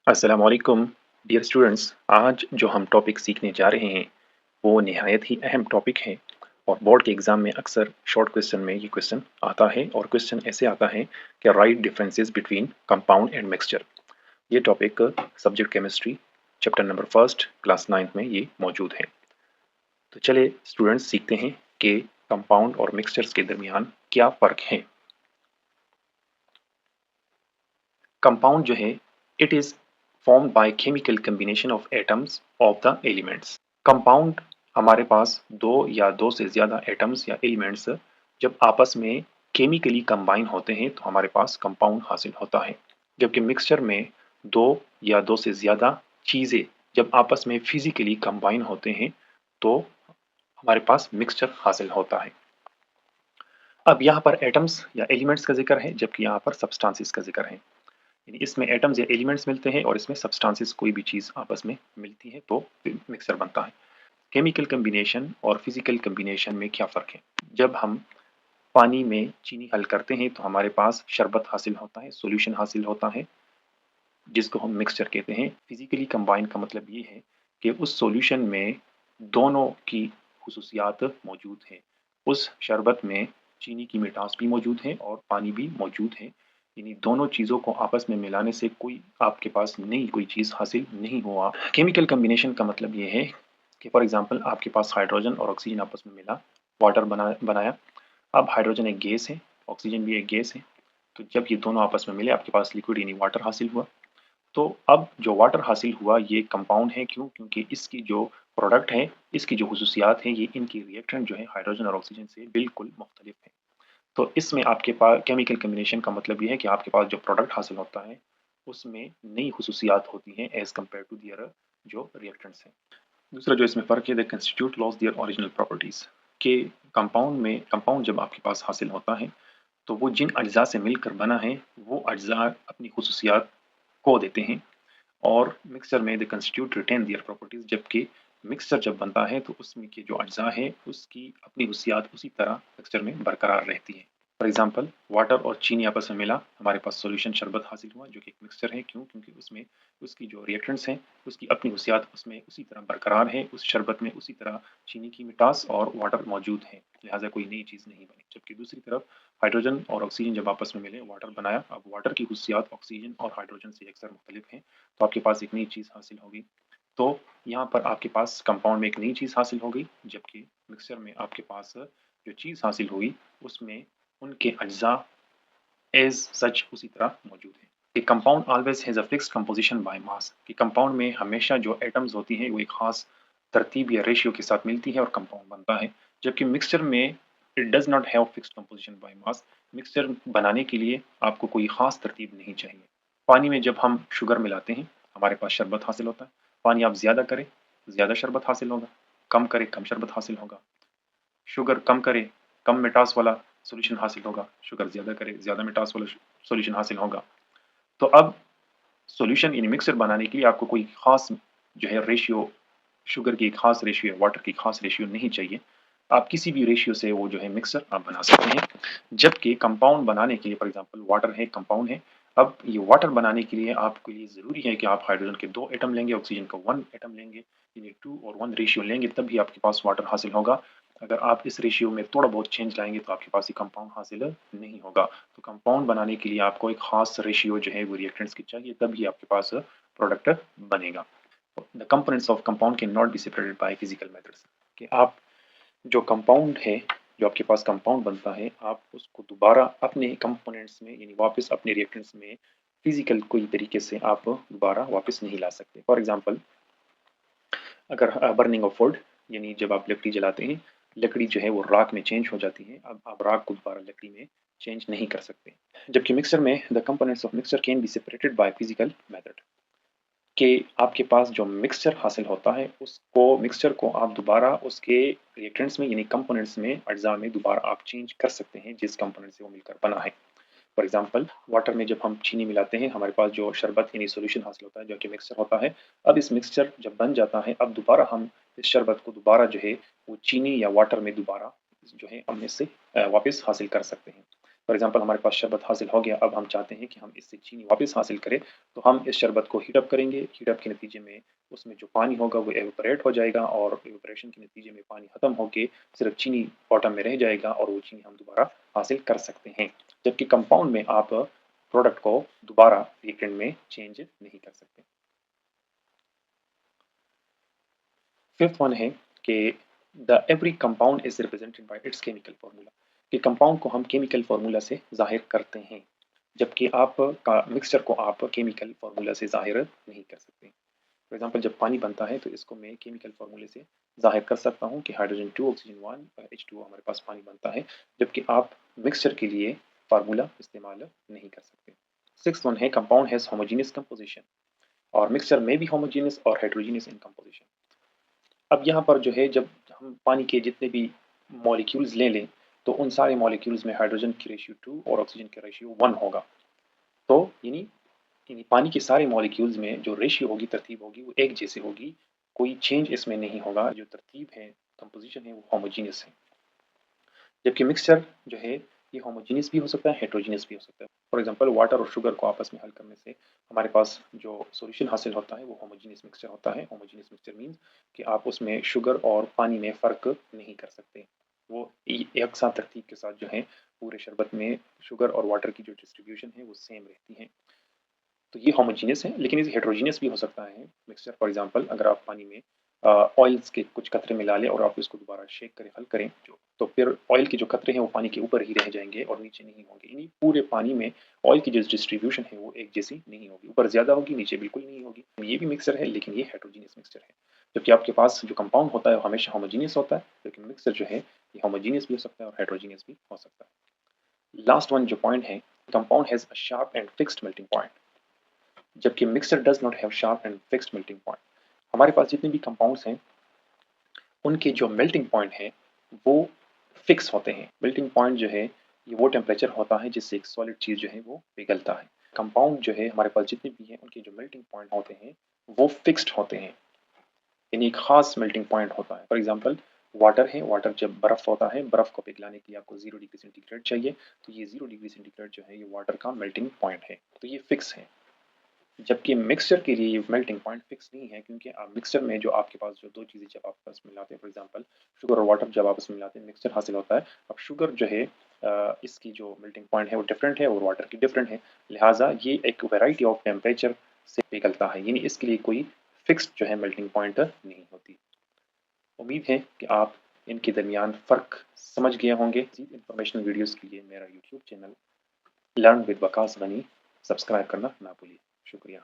अस्सलाम वालेकुम dear students. आज जो हम टॉपिक सीखने जा रहे हैं वो निहायत ही अहम टॉपिक है और बोर्ड के एग्ज़ाम में अक्सर शॉर्ट क्वेश्चन में ये क्वेश्चन आता है और क्वेश्चन ऐसे आता है कि right differences between compound and mixture. ये topic subject chemistry chapter number first class 9th में ये मौजूद है। तो चले स्टूडेंट्स सीखते हैं कि कंपाउंड और मिक्सचर्स के दरमियान क्या फ़र्क है। कंपाउंड जो है it is formed by chemical combination of atoms of the elements। Compound हमारे पास दो या दो से ज़्यादा एटम्स या एलिमेंट्स जब आपस में केमिकली कंबाइन होते हैं तो हमारे पास कंपाउंड हासिल होता है। जबकि मिक्सचर में दो या दो से ज़्यादा चीज़ें जब आपस में फिजिकली कंबाइन होते हैं तो हमारे पास मिक्सचर हासिल होता है। अब यहाँ पर एटम्स या एलिमेंट्स का जिक्र है जबकि यहाँ पर सब्सटेंसेस का जिक्र है। यानी इसमें एटम्स या एलिमेंट्स मिलते हैं और इसमें सब्सटेंसेस कोई भी चीज़ आपस में मिलती है तो मिक्सचर बनता है। केमिकल कम्बिनेशन और फिजिकल कम्बिनेशन में क्या फ़र्क है? जब हम पानी में चीनी हल करते हैं तो हमारे पास शरबत हासिल होता है, सॉल्यूशन हासिल होता है जिसको हम मिक्सचर कहते हैं। फिजिकली कंबाइन का मतलब ये है कि उस सॉल्यूशन में दोनों की खुसूसियात मौजूद हैं। उस शरबत में चीनी की मिठास भी मौजूद है और पानी भी मौजूद है। यानी दोनों चीज़ों को आपस में मिलाने से कोई आपके पास नई कोई चीज़ हासिल नहीं हुआ। केमिकल कम्बिनेशन का मतलब ये है कि फॉर एग्जांपल आपके पास हाइड्रोजन और ऑक्सीजन आपस में मिला, वाटर बनाया। अब हाइड्रोजन एक गैस है, ऑक्सीजन भी एक गैस है। तो जब ये दोनों आपस में मिले आपके पास लिक्विड यानी वाटर हासिल हुआ। तो अब जो वाटर हासिल हुआ ये कंपाउंड है, क्यों? क्योंकि इसकी जो प्रोडक्ट है, इसकी जो खुसूसियात है, ये इनकी रिएक्टेंट जो है हाइड्रोजन और ऑक्सीजन से बिल्कुल मुख्तलिफ है। तो इसमें आपके पास केमिकल कम्बिनेशन का मतलब ये है कि आपके पास जो प्रोडक्ट हासिल होता है उसमें नई खुसूसियात होती हैं एज कम्पेयर टू दियर जो रिएक्टेंट्स हैं। दूसरा जो इसमें फ़र्क है the constituent lose their original properties के कंपाउंड जब आपके पास हासिल होता है तो वो जिन अज्जा से मिलकर बना है वो अज्जा अपनी खुसूसियात खो देते हैं और मिक्सचर में the constituent retain their properties. जबकि मिक्सचर जब बनता है तो उसमें के जो अज्जा है उसकी अपनी हुसियात उसी तरह मिक्सचर में बरकरार रहती है। फॉर एग्जांपल वाटर और चीनी आपस में मिला, हमारे पास सॉल्यूशन शरबत हासिल हुआ जो कि एक मिक्सचर है। क्यों? क्योंकि उसमें उसकी जो रिएक्टेंट्स हैं उसकी अपनी हुसियात उसमें उसी तरह बरकरार है, उस शरबत में उसी तरह चीनी की मिठास और वाटर मौजूद है, लिहाजा कोई नई चीज़ नहीं बनी। जबकि दूसरी तरफ हाइड्रोजन और ऑक्सीजन जब आपस में मिले वाटर बनाया, अब वाटर की खुसियात ऑक्सीजन और हाइड्रोजन से अक्सर मुख्तलिफ हैं तो आपके पास एक नई चीज़ हासिल होगी। तो यहाँ पर आपके पास कंपाउंड में एक नई चीज़ हासिल हो गई, जबकि मिक्सचर में आपके पास जो चीज़ हासिल हुई उसमें उनके अज्जा एज सच उसी तरह मौजूद है। कि compound always has a fixed composition by mass, कि कंपाउंड में हमेशा जो एटम्स होती हैं वो एक खास तरतीब या रेशियो के साथ मिलती है और कंपाउंड बनता है। जबकि मिक्सचर में it does not have fixed composition by mass. Mixture बनाने के लिए आपको कोई खास तरतीब नहीं चाहिए। पानी में जब हम शुगर मिलाते हैं हमारे पास शरबत हासिल होता है। पानी आप ज़्यादा करें ज़्यादा शरबत हासिल होगा, कम करें कम शरबत हासिल होगा। शुगर कम करे कम मिठास वाला सॉल्यूशन हासिल होगा, शुगर ज़्यादा करे ज़्यादा मिठास वाला सॉल्यूशन हासिल होगा। तो अब सॉल्यूशन यानी मिक्सर बनाने के लिए आपको कोई खास जो है रेशियो, शुगर की एक खास रेशियो है, वाटर की खास रेशियो नहीं चाहिए। आप किसी भी रेशियो से वो जो है मिक्सर आप बना सकते हैं। जबकि कंपाउंड बनाने के लिए फॉर एग्जांपल वाटर है, कंपाउंड है। अब ये वाटर बनाने के लिए आपके लिए ज़रूरी है कि आप हाइड्रोजन के 2 एटम लेंगे, ऑक्सीजन का 1 एटम लेंगे, यानी 2 और 1 रेशियो लेंगे तभी आपके पास वाटर हासिल होगा। अगर आप इस रेशियो में थोड़ा बहुत चेंज लाएंगे तो आपके पास ये कंपाउंड हासिल नहीं होगा। तो कंपाउंड बनाने के लिए आपको एक खास रेशियो जो है वो रिएक्टेंट्स की चाहिए तभी आपके पास प्रोडक्ट बनेगा। The components of compound can not be separated by physical methods, कि आप जो कंपाउंड है, जो आपके पास कंपाउंड बनता है, आप उसको दोबारा अपने कंपोनेंट्स में यानी वापस अपने रिएक्टेंट्स में फिजिकल कोई तरीके से आप दोबारा वापस नहीं ला सकते। फॉर एग्जांपल अगर बर्निंग ऑफ वुड यानी जब आप लकड़ी जलाते हैं, लकड़ी जो है वो राख में चेंज हो जाती है। अब आप राख को दोबारा लकड़ी में चेंज नहीं कर सकते। जबकि मिक्सर में the components of mixer can be separated by physical method, कि आपके पास जो मिक्सचर हासिल होता है उसको मिक्सचर को आप दोबारा उसके रिएक्टेंट्स में यानी कंपोनेंट्स में अज्जा में दोबारा आप चेंज कर सकते हैं जिस कंपोनेंट से वो मिलकर बना है। फॉर एग्जांपल वाटर में जब हम चीनी मिलाते हैं हमारे पास जो शरबत यानी सॉल्यूशन हासिल होता है जो कि मिक्सचर होता है। अब इस मिक्सचर जब बन जाता है अब दोबारा हम इस शरबत को दोबारा जो है वो चीनी या वाटर में दोबारा जो है हम इससे वापस हासिल कर सकते हैं। फॉर एग्जांपल हमारे पास शरबत हासिल हो गया, अब हम चाहते हैं कि हम इससे चीनी वापस हासिल करें, तो हम इस शरबत को हीट अप करेंगे। हीट अप के नतीजे में उसमें जो पानी होगा वो एवेपोरेट हो जाएगा और एवेपोरेशन के नतीजे में पानी खत्म होके सिर्फ चीनी बॉटम में रह जाएगा और वो चीनी हम दोबारा हासिल कर सकते हैं। जबकि कंपाउंड में आप प्रोडक्ट को दोबारा रिएक्टेंट में चेंज नहीं कर सकते। फिफ्थ वन है कि the every compound is represented by it's chemical formula, कि कंपाउंड को हम केमिकल फार्मूला से जाहिर करते हैं, जबकि आप का मिक्सचर को आप केमिकल फार्मूला से जाहिर नहीं कर सकते। फॉर एग्जांपल जब पानी बनता है तो इसको मैं केमिकल फार्मूले से जाहिर कर सकता हूँ कि हाइड्रोजन 2 ऑक्सीजन 1 H2O हमारे पास पानी बनता है, जबकि आप मिक्सचर के लिए फार्मूला इस्तेमाल नहीं कर सकते। सिक्स वन है कंपाउंड हैज होमोजेनियस कंपोजिशन, और मिक्सचर में भी होमोजेनियस और हेट्रोजीनियस इन कंपोजिशन। अब यहाँ पर जो है जब हम पानी के जितने भी मॉलिक्यूल्स ले लें तो उन सारे मॉलिक्यूल्स में हाइड्रोजन की रेशियो 2 और ऑक्सीजन की रेशियो 1 होगा। तो यानी पानी के सारे मॉलिक्यूल्स में जो रेशियो होगी, तरतीब होगी, वो एक जैसी होगी, कोई चेंज इसमें नहीं होगा। जो तरतीब है, कंपोजिशन है, वो होमोजीनियस है। जबकि मिक्सचर जो है ये होमोजीनियस भी हो सकता है, हेट्रोजीनियस भी हो सकता है। फॉर एग्जांपल वाटर और शुगर को आपस में हल करने से हमारे पास जो सॉल्यूशन हासिल होता है वो होमोजीनियस मिक्सचर होता है। होमोजीनियस मिक्सचर मीन्स कि आप उसमें शुगर और पानी में फ़र्क नहीं कर सकते, वो एक साथ तरतीब के साथ जो है पूरे शरबत में शुगर और वाटर की जो डिस्ट्रीब्यूशन है वो सेम रहती है। तो ये होमोजीनियस है, लेकिन ये हेट्रोजीनियस भी हो सकता है मिक्सचर। फॉर एग्जांपल अगर आप पानी में ऑयल्स के कुछ कतरे मिला लें और आप इसको दोबारा शेक करें, हल करें जो, तो फिर ऑयल के जो कतरे हैं वो पानी के ऊपर ही रह जाएंगे और नीचे नहीं होंगे। यानी पूरे पानी में ऑयल की जो डिस्ट्रीब्यूशन है वो एक जैसी नहीं होगी, ऊपर ज़्यादा होगी, नीचे बिल्कुल नहीं होगी। ये भी मिक्सर है, लेकिन ये हेट्रोजीनियस मिक्सचर है। जबकि आपके पास जो कंपाउंड होता है वो हमेशा होमोजीनियस होता है, लेकिन मिक्सर जो है ये होमोजीनियस भी हो सकता है और हेट्रोजीनियस भी हो सकता है। लास्ट वन जो पॉइंट है, compound has a sharp and fixed melting point, जबकि mixer does not have sharp and fixed melting point. हमारे पास जितने भी कंपाउंड्स हैं उनके जो मेल्टिंग पॉइंट है वो फिक्स होते हैं। मेल्टिंग पॉइंट जो है ये वो टेम्परेचर होता है जिससे एक सॉलिड चीज़ जो है वो पिघलता है। कंपाउंड जो है हमारे पास जितने भी हैं उनके जो मेल्टिंग पॉइंट होते हैं वो फिक्स्ड होते हैं, यानी एक खास मेल्टिंग पॉइंट होता है। फॉर एग्जांपल वाटर है, वाटर जब बर्फ़ होता है, बर्फ़ को पिघलाने के लिए आपको 0 डिग्री सेंटीग्रेड चाहिए, तो ये 0 डिग्री सेंटीग्रेड जो है ये वाटर का मेल्टिंग पॉइंट है, तो ये फिक्स है। जबकि मिक्सचर के लिए मेल्टिंग पॉइंट फिक्स नहीं है, क्योंकि मिक्सचर में जो आपके पास जो दो चीज़ें जब आपस में मिलाते हैं, फॉर एग्जांपल शुगर और वाटर जब आपस में मिलाते हैं मिक्सचर हासिल होता है। अब शुगर जो है इसकी जो मेल्टिंग पॉइंट है वो डिफरेंट है और वाटर की डिफरेंट है, लिहाजा ये एक वैरायटी ऑफ टेम्परेचर से पिघलता है, यानी इसके लिए कोई फिक्स्ड जो है मेल्टिंग पॉइंट नहीं होती। उम्मीद है कि आप इनके दरमियान फ़र्क समझ गए होंगे। मज़ीद इंफॉर्मेशनल वीडियोज़ के लिए मेरा YouTube channel learn with Waqas Ghani subscribe करना ना भूलिए। शुक्रिया।